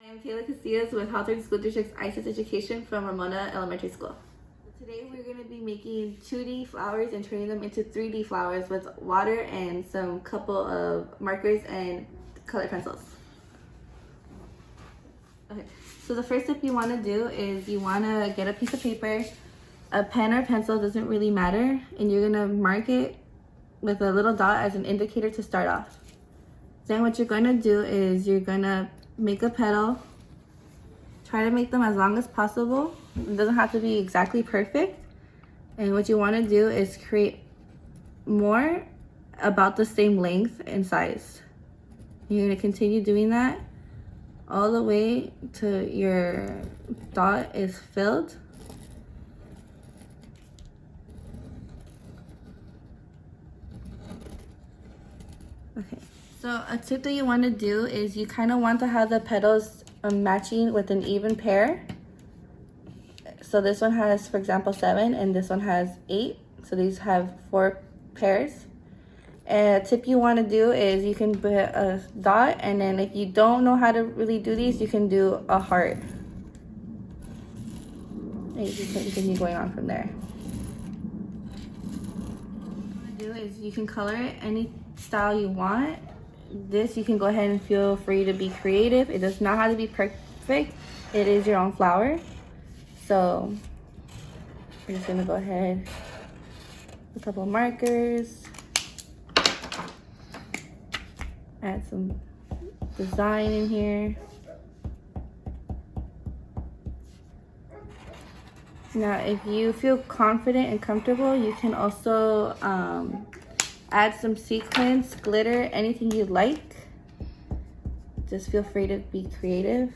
I am Taylor Casillas with Hawthorne School District's ICES Education from Ramona Elementary School. Today we're going to be making 2D flowers and turning them into 3D flowers with water and some couple of markers and colored pencils. Okay, so the first step you want to do is you want to get a piece of paper, a pen or pencil, doesn't really matter, and you're going to mark it with a little dot as an indicator to start off. Then what you're going to do is you're going to make a petal. Try to make them as long as possible. It doesn't have to be exactly perfect. And what you want to do is create more about the same length and size. You're going to continue doing that all the way to your dot is filled. Okay, so a tip that you want to do is you kind of want to have the petals matching with an even pair. So this one has, for example, 7 and this one has 8. So these have 4 pairs. And a tip you want to do is you can put a dot, and then if you don't know how to really do these, you can do a heart. And you can continue going on from there. What you want to do is you can color it any style you want. This you can go ahead and feel free to be creative. It does not have to be perfect. It is your own flower. So we're just gonna go ahead with a couple of markers, add some design in here. Now if you feel confident and comfortable, you can also add some sequins, glitter, anything you like. Just feel free to be creative.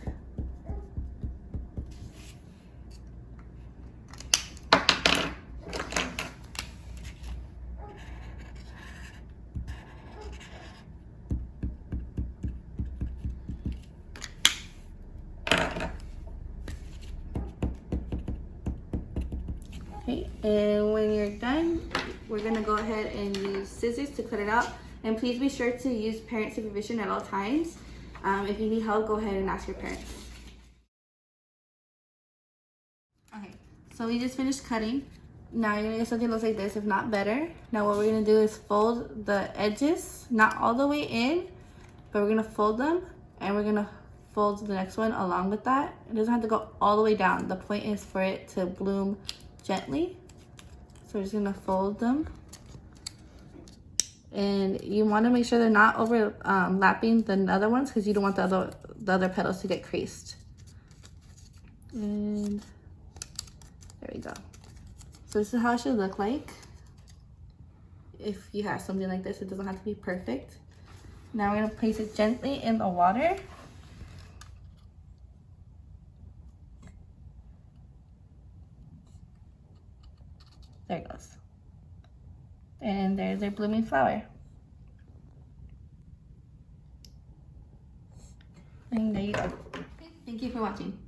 Okay, and when you're done, we're gonna go ahead and use scissors to cut it out. And please be sure to use parent supervision at all times. If you need help, go ahead and ask your parents. Okay, so we just finished cutting. Now you're gonna get something that looks like this, if not better. Now what we're gonna do is fold the edges, not all the way in, but we're gonna fold them, and we're gonna fold the next one along with that. It doesn't have to go all the way down. The point is for it to bloom gently. So we're just gonna fold them. And you wanna make sure they're not overlapping the other ones, because you don't want the other petals to get creased. And there we go. So this is how it should look like. If you have something like this, it doesn't have to be perfect. Now we're gonna place it gently in the water. There it goes. And there's their blooming flower. And there you go. Okay, thank you for watching.